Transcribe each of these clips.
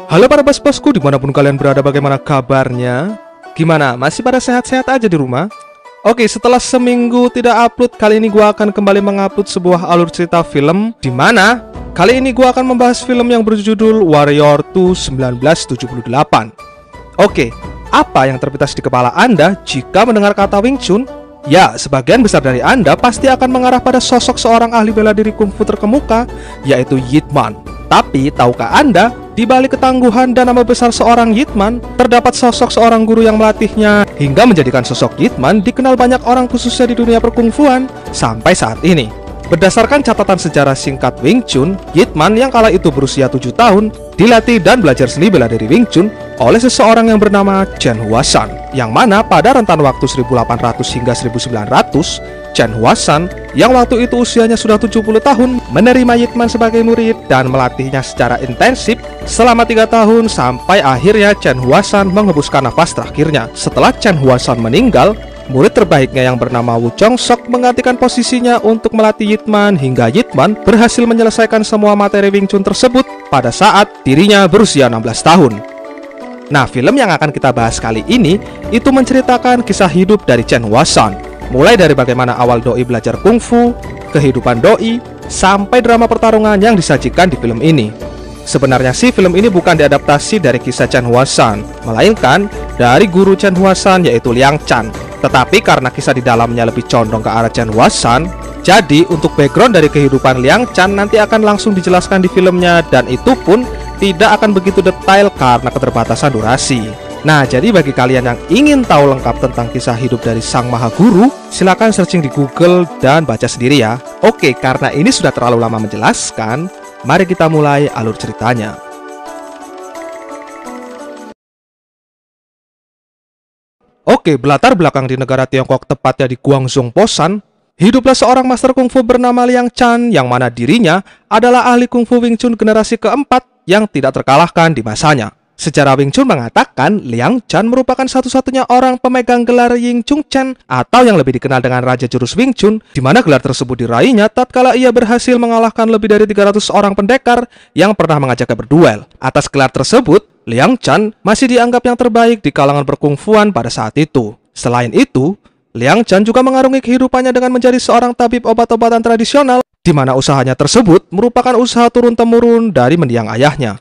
Halo para bos-bosku dimanapun kalian berada, bagaimana kabarnya? Gimana, masih pada sehat-sehat aja di rumah? Oke, setelah seminggu tidak upload, kali ini gua akan kembali mengupload sebuah alur cerita film, dimana kali ini gua akan membahas film yang berjudul Warrior 2 1978. Oke, apa yang terpintas di kepala Anda jika mendengar kata Wing Chun? Ya, sebagian besar dari Anda pasti akan mengarah pada sosok seorang ahli bela diri kungfu terkemuka, yaitu Yip Man. Tapi, tahukah Anda, di balik ketangguhan dan nama besar seorang Yip Man, terdapat sosok seorang guru yang melatihnya, hingga menjadikan sosok Yip Man dikenal banyak orang khususnya di dunia perkungfuan sampai saat ini. Berdasarkan catatan sejarah singkat Wing Chun, Yip Man yang kala itu berusia 7 tahun, dilatih dan belajar seni bela diri Wing Chun oleh seseorang yang bernama Chen Huashan, yang mana pada rentan waktu 1800 hingga 1900, Chen Huashan yang waktu itu usianya sudah 70 tahun menerima Yip Man sebagai murid dan melatihnya secara intensif selama 3 tahun sampai akhirnya Chen Huashan menghembuskan nafas terakhirnya. Setelah Chen Huashan meninggal, murid terbaiknya yang bernama Wu Chongsok menggantikan posisinya untuk melatih Yip Man hingga Yip Man berhasil menyelesaikan semua materi Wing Chun tersebut pada saat dirinya berusia 16 tahun. Nah, film yang akan kita bahas kali ini itu menceritakan kisah hidup dari Chen Huashan, mulai dari bagaimana awal doi belajar kungfu, kehidupan doi, sampai drama pertarungan yang disajikan di film ini. Sebenarnya sih film ini bukan diadaptasi dari kisah Chen Huashan, melainkan dari guru Chen Huashan yaitu Liang Chan. Tetapi karena kisah di dalamnya lebih condong ke arah Chen Huashan, jadi untuk background dari kehidupan Liang Chan nanti akan langsung dijelaskan di filmnya, dan itu pun tidak akan begitu detail karena keterbatasan durasi. Nah, jadi bagi kalian yang ingin tahu lengkap tentang kisah hidup dari sang maha guru, silakan searching di Google dan baca sendiri ya. Oke, karena ini sudah terlalu lama menjelaskan, mari kita mulai alur ceritanya. Oke, berlatar belakang di negara Tiongkok, tepatnya di Guangzhou, Posan, hiduplah seorang master kungfu bernama Liang Chan, yang mana dirinya adalah ahli kungfu Wing Chun generasi keempat yang tidak terkalahkan di masanya. Sejarah Wing Chun mengatakan Liang Chan merupakan satu-satunya orang pemegang gelar Ying Chung Chen, atau yang lebih dikenal dengan Raja Jurus Wing Chun, di mana gelar tersebut diraihnya tatkala ia berhasil mengalahkan lebih dari 300 orang pendekar yang pernah mengajaknya berduel. Atas gelar tersebut, Liang Chan masih dianggap yang terbaik di kalangan perkungfuan pada saat itu. Selain itu, Liang Chan juga mengarungi kehidupannya dengan menjadi seorang tabib obat-obatan tradisional, di mana usahanya tersebut merupakan usaha turun-temurun dari mendiang ayahnya.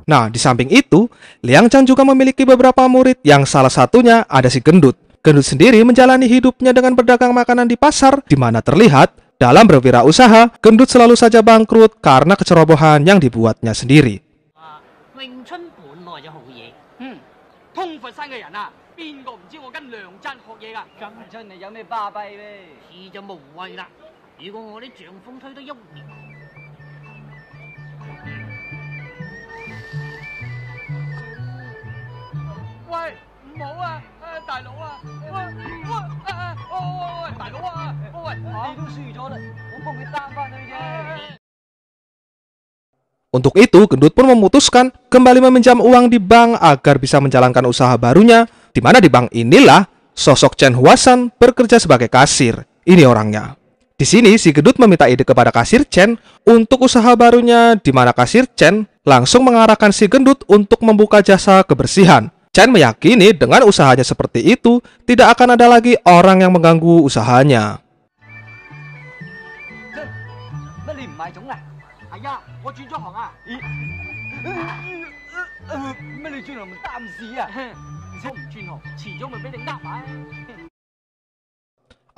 Nah, di samping itu, Liang Chan juga memiliki beberapa murid yang salah satunya ada si Gendut. Gendut sendiri menjalani hidupnya dengan berdagang makanan di pasar, di mana terlihat dalam berwirausaha, Gendut selalu saja bangkrut karena kecerobohan yang dibuatnya sendiri. Untuk itu, Gendut pun memutuskan kembali meminjam uang di bank agar bisa menjalankan usaha barunya, di mana di bank inilah sosok Chen Huashan bekerja sebagai kasir. Ini orangnya. Di sini si Gendut meminta ide kepada kasir Chen untuk usaha barunya, di mana kasir Chen langsung mengarahkan si Gendut untuk membuka jasa kebersihan. Chen meyakini dengan usahanya seperti itu, tidak akan ada lagi orang yang mengganggu usahanya.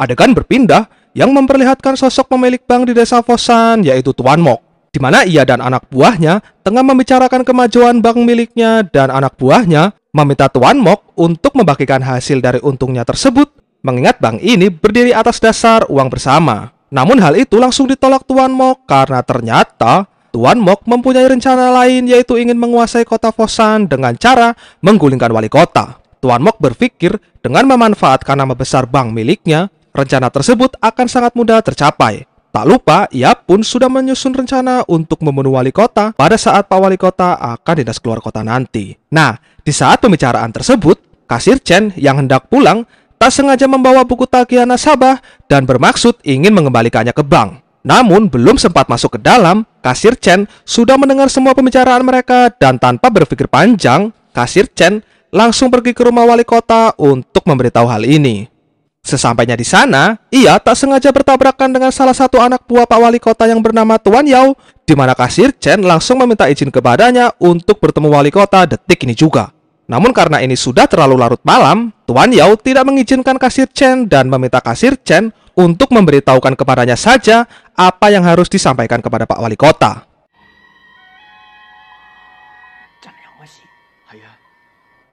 Adegan berpindah yang memperlihatkan sosok pemilik bank di desa Fosan, yaitu Tuan Mok, di mana ia dan anak buahnya tengah membicarakan kemajuan bank miliknya, dan anak buahnya meminta Tuan Mok untuk membagikan hasil dari untungnya tersebut, mengingat bank ini berdiri atas dasar uang bersama. Namun hal itu langsung ditolak Tuan Mok karena ternyata Tuan Mok mempunyai rencana lain, yaitu ingin menguasai kota Fosan dengan cara menggulingkan wali kota. Tuan Mok berpikir dengan memanfaatkan nama besar bank miliknya, rencana tersebut akan sangat mudah tercapai. Tak lupa, ia pun sudah menyusun rencana untuk membunuh wali kota pada saat Pak Wali Kota akan dinas keluar kota nanti. Nah, di saat pembicaraan tersebut, kasir Chen yang hendak pulang tak sengaja membawa buku tagihan nasabah dan bermaksud ingin mengembalikannya ke bank. Namun belum sempat masuk ke dalam, Kasir Chen sudah mendengar semua pembicaraan mereka dan tanpa berpikir panjang, Kasir Chen langsung pergi ke rumah wali kota untuk memberitahu hal ini. Sesampainya di sana, ia tak sengaja bertabrakan dengan salah satu anak buah Pak Wali Kota yang bernama Tuan Yao, di mana Kasir Chen langsung meminta izin kepadanya untuk bertemu wali kota detik ini juga. Namun karena ini sudah terlalu larut malam, Tuan Yao tidak mengizinkan Kasir Chen dan meminta Kasir Chen untuk memberitahukan kepadanya saja apa yang harus disampaikan kepada Pak Wali Kota.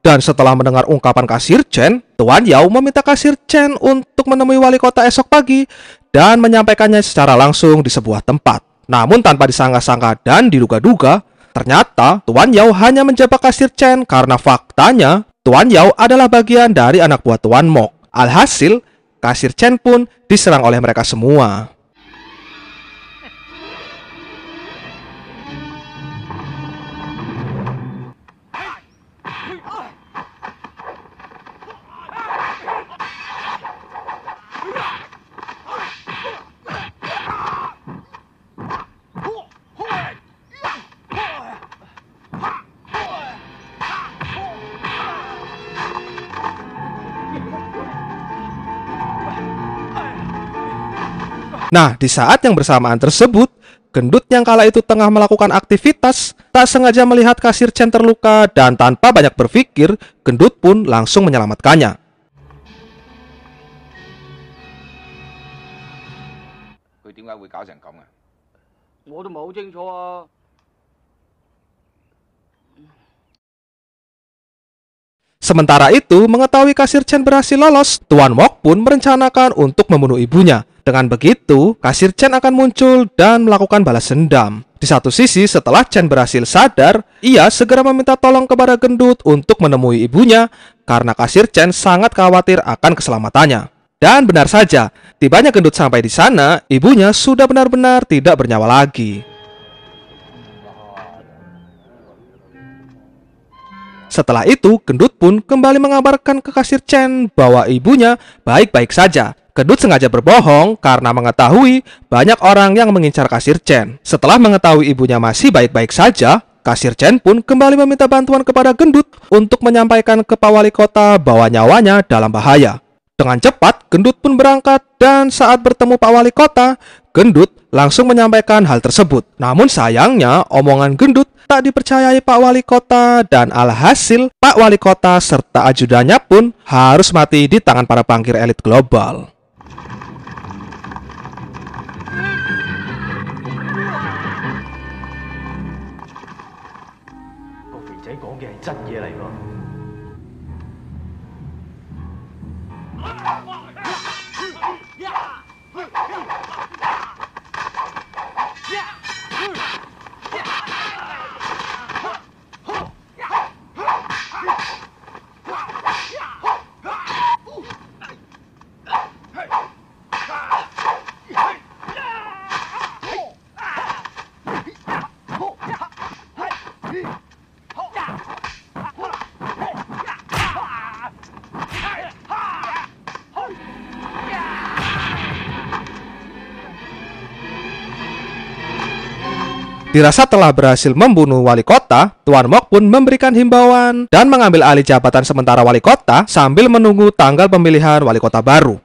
Dan setelah mendengar ungkapan Kasir Chen, Tuan Yao meminta Kasir Chen untuk menemui wali kota esok pagi dan menyampaikannya secara langsung di sebuah tempat. Namun tanpa disangka-sangka dan diduga-duga, ternyata Tuan Yao hanya menjebak Kasir Chen karena faktanya Tuan Yao adalah bagian dari anak buah Tuan Mok. Alhasil, Kasir Chen pun diserang oleh mereka semua. Nah, di saat yang bersamaan tersebut, gendut yang kala itu tengah melakukan aktivitas tak sengaja melihat Kasir Chen terluka dan tanpa banyak berpikir, gendut pun langsung menyelamatkannya. Sementara itu, mengetahui Kasir Chen berhasil lolos, Tuan Mok pun merencanakan untuk membunuh ibunya. Dengan begitu, Kasir Chen akan muncul dan melakukan balas dendam. Di satu sisi, setelah Chen berhasil sadar, ia segera meminta tolong kepada gendut untuk menemui ibunya karena Kasir Chen sangat khawatir akan keselamatannya. Dan benar saja, tibanya gendut sampai di sana, ibunya sudah benar-benar tidak bernyawa lagi. Setelah itu, gendut pun kembali mengabarkan ke Kasir Chen bahwa ibunya baik-baik saja. Gendut sengaja berbohong karena mengetahui banyak orang yang mengincar Kasir Chen. Setelah mengetahui ibunya masih baik-baik saja, Kasir Chen pun kembali meminta bantuan kepada gendut untuk menyampaikan ke Pak Wali Kota bahwa nyawanya dalam bahaya. Dengan cepat, gendut pun berangkat dan saat bertemu Pak Wali Kota, gendut langsung menyampaikan hal tersebut. Namun sayangnya, omongan gendut tak dipercayai Pak Wali Kota dan alhasil Pak Wali Kota serta ajudannya pun harus mati di tangan para bangkir elit global. Dirasa telah berhasil membunuh wali kota, Tuan Mok pun memberikan himbauan dan mengambil alih jabatan sementara wali kota sambil menunggu tanggal pemilihan wali kota baru.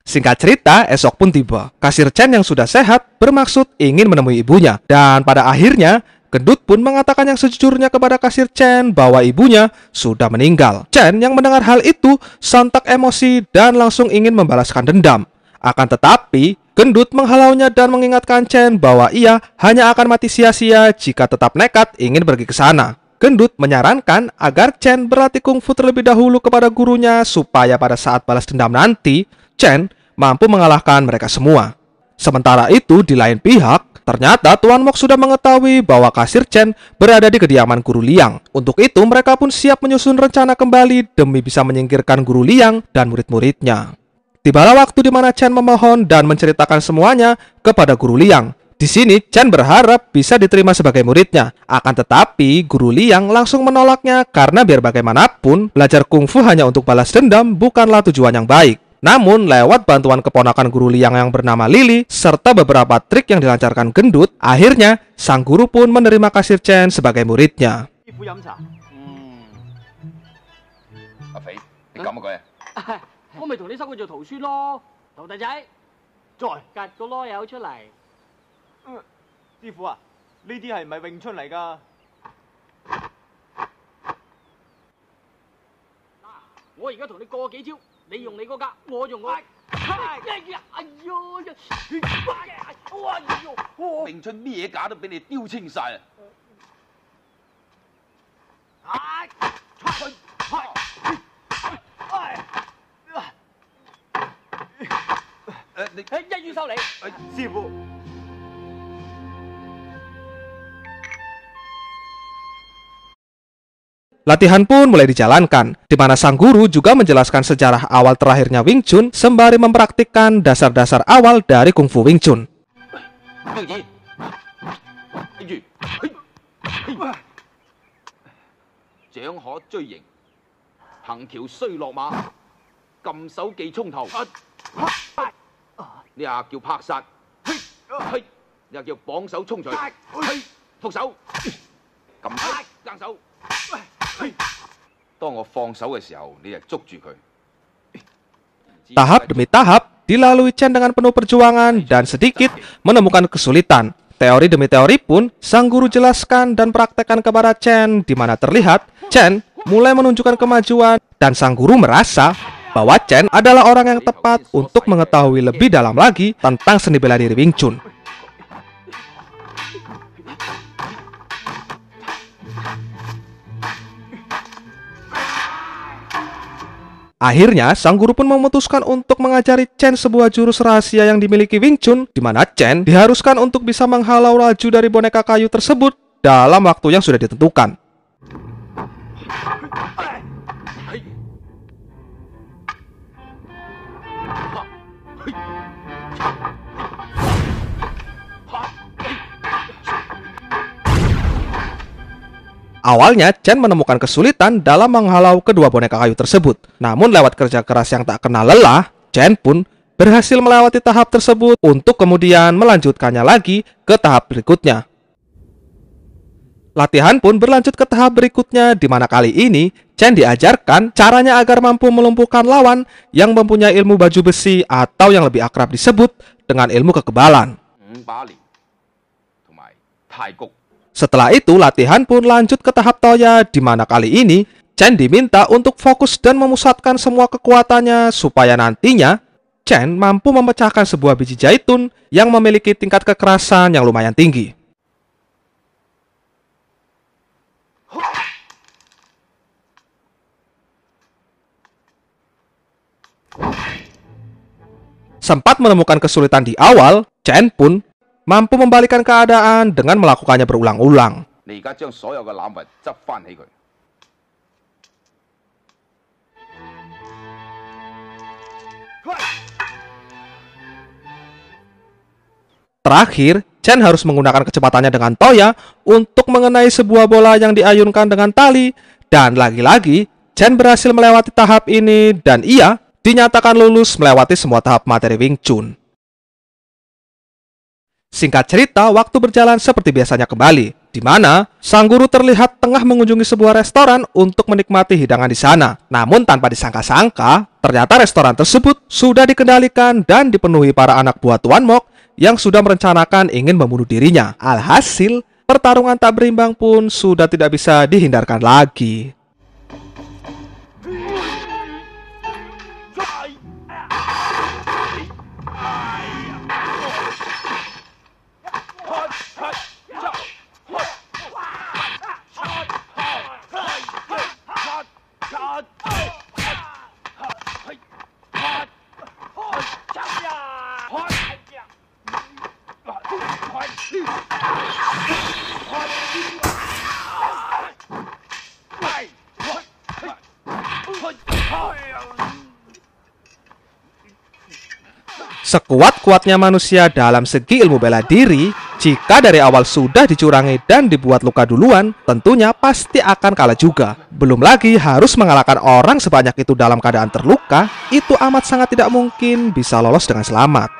Singkat cerita, esok pun tiba. Kasir Chen yang sudah sehat bermaksud ingin menemui ibunya. Dan pada akhirnya, gendut pun mengatakan yang sejujurnya kepada Kasir Chen bahwa ibunya sudah meninggal. Chen yang mendengar hal itu sontak emosi dan langsung ingin membalaskan dendam. Akan tetapi, gendut menghalaunya dan mengingatkan Chen bahwa ia hanya akan mati sia-sia jika tetap nekat ingin pergi ke sana. Gendut menyarankan agar Chen berlatih kungfu terlebih dahulu kepada gurunya supaya pada saat balas dendam nanti, Chen mampu mengalahkan mereka semua. Sementara itu, di lain pihak, ternyata Tuan Mok sudah mengetahui bahwa Kasir Chen berada di kediaman Guru Liang. Untuk itu, mereka pun siap menyusun rencana kembali demi bisa menyingkirkan Guru Liang dan murid-muridnya. Tibalah waktu di mana Chen memohon dan menceritakan semuanya kepada Guru Liang. Di sini, Chen berharap bisa diterima sebagai muridnya. Akan tetapi, Guru Liang langsung menolaknya karena biar bagaimanapun, belajar kungfu hanya untuk balas dendam bukanlah tujuan yang baik. Namun, lewat bantuan keponakan guru Liang yang bernama Lily, serta beberapa trik yang dilancarkan gendut, akhirnya sang guru pun menerima kasir Chen sebagai muridnya. 阿肥，你咁佢啊？我咪同你收佢做徒孫咯，徒弟仔，再趌個籮柚出嚟。師傅啊，呢啲係咪詠春嚟㗎？嗱，我而家同你過幾招，你用你嗰格，我用我。哎呀，詠春咩架都俾你丟清晒啊！你一於收你。師傅。Latihan pun mulai dijalankan, di mana sang guru juga menjelaskan sejarah awal terakhirnya Wing Chun sembari mempraktikkan dasar-dasar awal dari Kung Fu Wing Chun. Tahap demi tahap dilalui Chen dengan penuh perjuangan dan sedikit menemukan kesulitan. Teori demi teori pun sang guru jelaskan dan praktekkan kepada Chen, di mana terlihat Chen mulai menunjukkan kemajuan dan sang guru merasa bahwa Chen adalah orang yang tepat untuk mengetahui lebih dalam lagi tentang seni bela diri Wing Chun. Akhirnya, sang guru pun memutuskan untuk mengajari Chen sebuah jurus rahasia yang dimiliki Wing Chun, di mana Chen diharuskan untuk bisa menghalau laju dari boneka kayu tersebut dalam waktu yang sudah ditentukan. Awalnya, Chen menemukan kesulitan dalam menghalau kedua boneka kayu tersebut. Namun lewat kerja keras yang tak kenal lelah, Chen pun berhasil melewati tahap tersebut untuk kemudian melanjutkannya lagi ke tahap berikutnya. Latihan pun berlanjut ke tahap berikutnya, di mana kali ini Chen diajarkan caranya agar mampu melumpuhkan lawan yang mempunyai ilmu baju besi atau yang lebih akrab disebut dengan ilmu kekebalan. Setelah itu, latihan pun lanjut ke tahap Toya, di mana kali ini Chen diminta untuk fokus dan memusatkan semua kekuatannya supaya nantinya Chen mampu memecahkan sebuah biji zaitun yang memiliki tingkat kekerasan yang lumayan tinggi. Sempat menemukan kesulitan di awal, Chen pun mampu membalikan keadaan dengan melakukannya berulang-ulang. Terakhir, Chen harus menggunakan kecepatannya dengan Toya untuk mengenai sebuah bola yang diayunkan dengan tali, dan lagi-lagi Chen berhasil melewati tahap ini dan ia dinyatakan lulus melewati semua tahap materi Wing Chun. Singkat cerita, waktu berjalan seperti biasanya kembali, di mana sang guru terlihat tengah mengunjungi sebuah restoran untuk menikmati hidangan di sana. Namun tanpa disangka-sangka, ternyata restoran tersebut sudah dikendalikan dan dipenuhi para anak buah Tuan Mok yang sudah merencanakan ingin membunuh dirinya. Alhasil, pertarungan tak berimbang pun sudah tidak bisa dihindarkan lagi. Sekuat-kuatnya manusia dalam segi ilmu bela diri, jika dari awal sudah dicurangi dan dibuat luka duluan, tentunya pasti akan kalah juga. Belum lagi harus mengalahkan orang sebanyak itu dalam keadaan terluka, itu amat sangat tidak mungkin bisa lolos dengan selamat.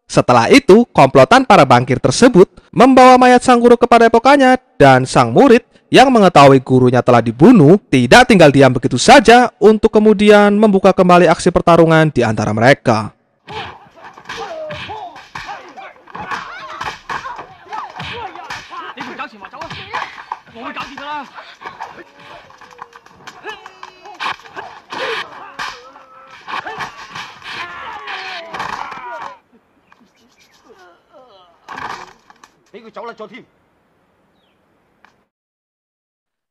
Setelah itu, komplotan para bangkir tersebut membawa mayat sang guru ke padepokannya, dan sang murid yang mengetahui gurunya telah dibunuh tidak tinggal diam begitu saja untuk kemudian membuka kembali aksi pertarungan di antara mereka.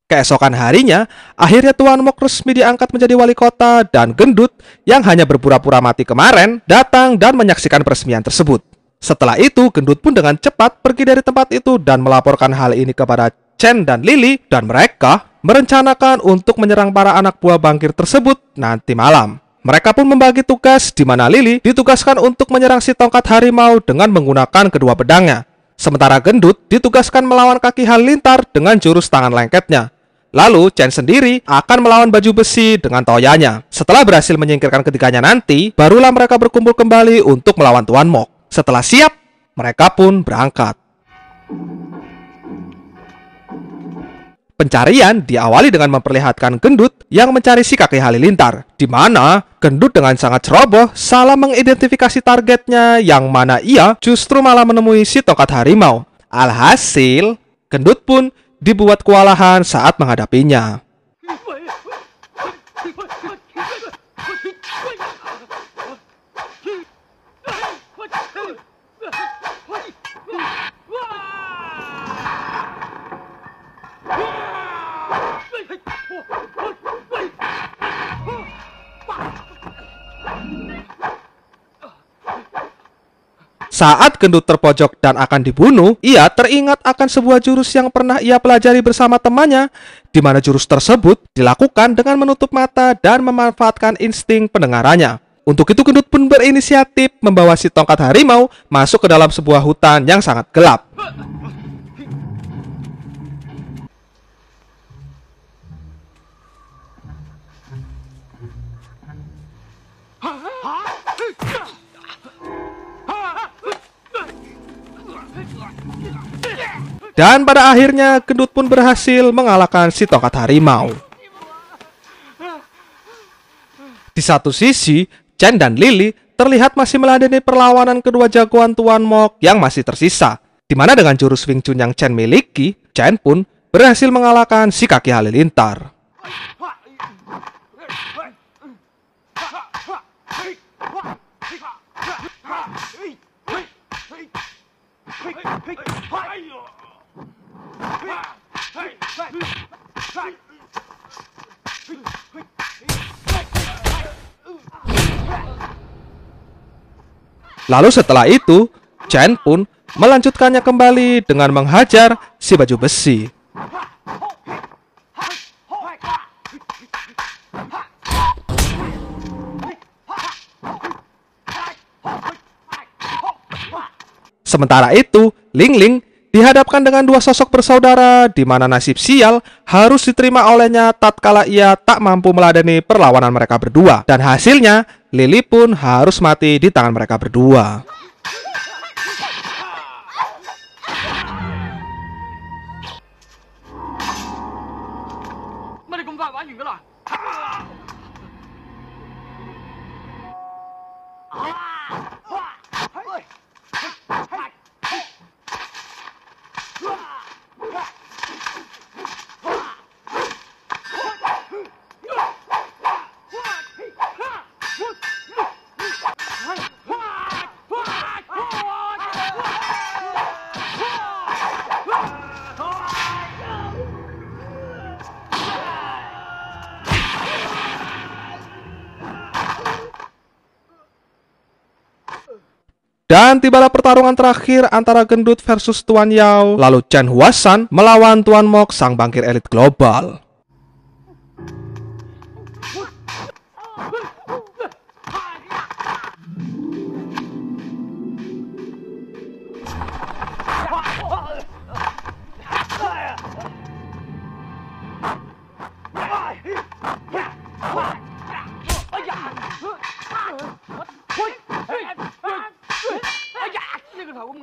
Keesokan harinya, akhirnya Tuan Mok resmi diangkat menjadi wali kota, dan Gendut yang hanya berpura-pura mati kemarin datang dan menyaksikan peresmian tersebut. Setelah itu, Gendut pun dengan cepat pergi dari tempat itu dan melaporkan hal ini kepada Chen dan Lily, dan mereka merencanakan untuk menyerang para anak buah bangkir tersebut nanti malam. Mereka pun membagi tugas, di mana Lily ditugaskan untuk menyerang si tongkat harimau dengan menggunakan kedua pedangnya. Sementara Gendut ditugaskan melawan kaki halilintar dengan jurus tangan lengketnya. Lalu Chen sendiri akan melawan baju besi dengan toyanya. Setelah berhasil menyingkirkan ketiganya nanti, barulah mereka berkumpul kembali untuk melawan Tuan Mok. Setelah siap, mereka pun berangkat. Pencarian diawali dengan memperlihatkan Gendut yang mencari si kaki halilintar, di mana Gendut dengan sangat ceroboh salah mengidentifikasi targetnya, yang mana ia justru malah menemui si tongkat harimau. Alhasil, Gendut pun dibuat kewalahan saat menghadapinya. Saat Gendut terpojok dan akan dibunuh, ia teringat akan sebuah jurus yang pernah ia pelajari bersama temannya, di mana jurus tersebut dilakukan dengan menutup mata dan memanfaatkan insting pendengarannya. Untuk itu Gendut pun berinisiatif membawa si tongkat harimau masuk ke dalam sebuah hutan yang sangat gelap. Dan pada akhirnya Gendut pun berhasil mengalahkan si tongkat harimau. Di satu sisi, Chen dan Lily terlihat masih meladeni perlawanan kedua jagoan Tuan Mok yang masih tersisa, di mana dengan jurus Wing Chun yang Chen miliki, Chen pun berhasil mengalahkan si kaki halilintar. Lalu setelah itu, Chen pun melanjutkannya kembali dengan menghajar si baju besi. Sementara itu, Ling Ling dihadapkan dengan dua sosok bersaudara, di mana nasib sial harus diterima olehnya tatkala ia tak mampu meladeni perlawanan mereka berdua. Dan hasilnya, Lily pun harus mati di tangan mereka berdua. Dan tibalah pertarungan terakhir antara Gendut versus Tuan Yao. Lalu Chen Huasan melawan Tuan Mok, sang bangkir elit global.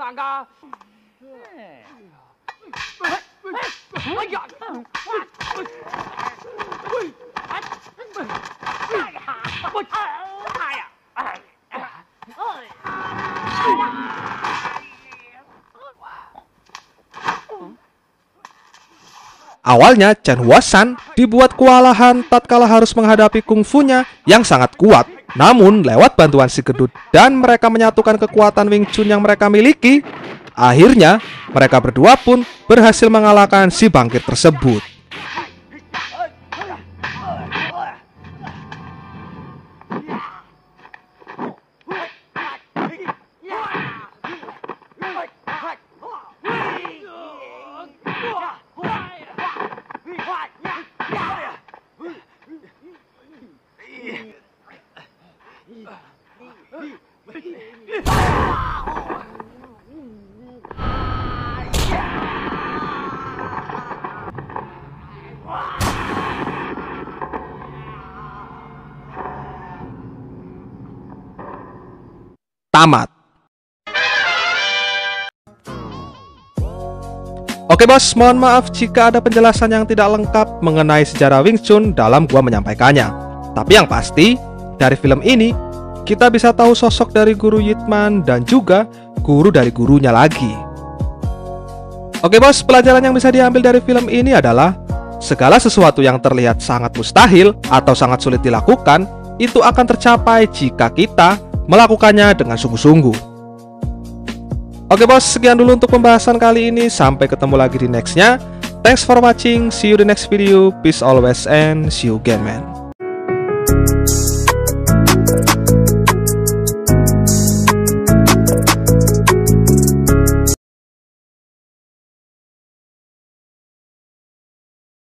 硬㗎？哎呀！Awalnya Chen Huashan dibuat kewalahan tatkala harus menghadapi kungfunya yang sangat kuat. Namun lewat bantuan si Gedut dan mereka menyatukan kekuatan Wing Chun yang mereka miliki, akhirnya mereka berdua pun berhasil mengalahkan si bangkit tersebut. Tamat. Oke bos, mohon maaf jika ada penjelasan yang tidak lengkap mengenai sejarah Wing Chun dalam gua menyampaikannya. Tapi yang pasti, dari film ini kita bisa tahu sosok dari guru Yip Man dan juga guru dari gurunya lagi. Oke bos, pelajaran yang bisa diambil dari film ini adalah segala sesuatu yang terlihat sangat mustahil atau sangat sulit dilakukan, itu akan tercapai jika kita melakukannya dengan sungguh-sungguh. Oke bos, sekian dulu untuk pembahasan kali ini. Sampai ketemu lagi di nextnya. Thanks for watching. See you di next video. Peace always and see you again man.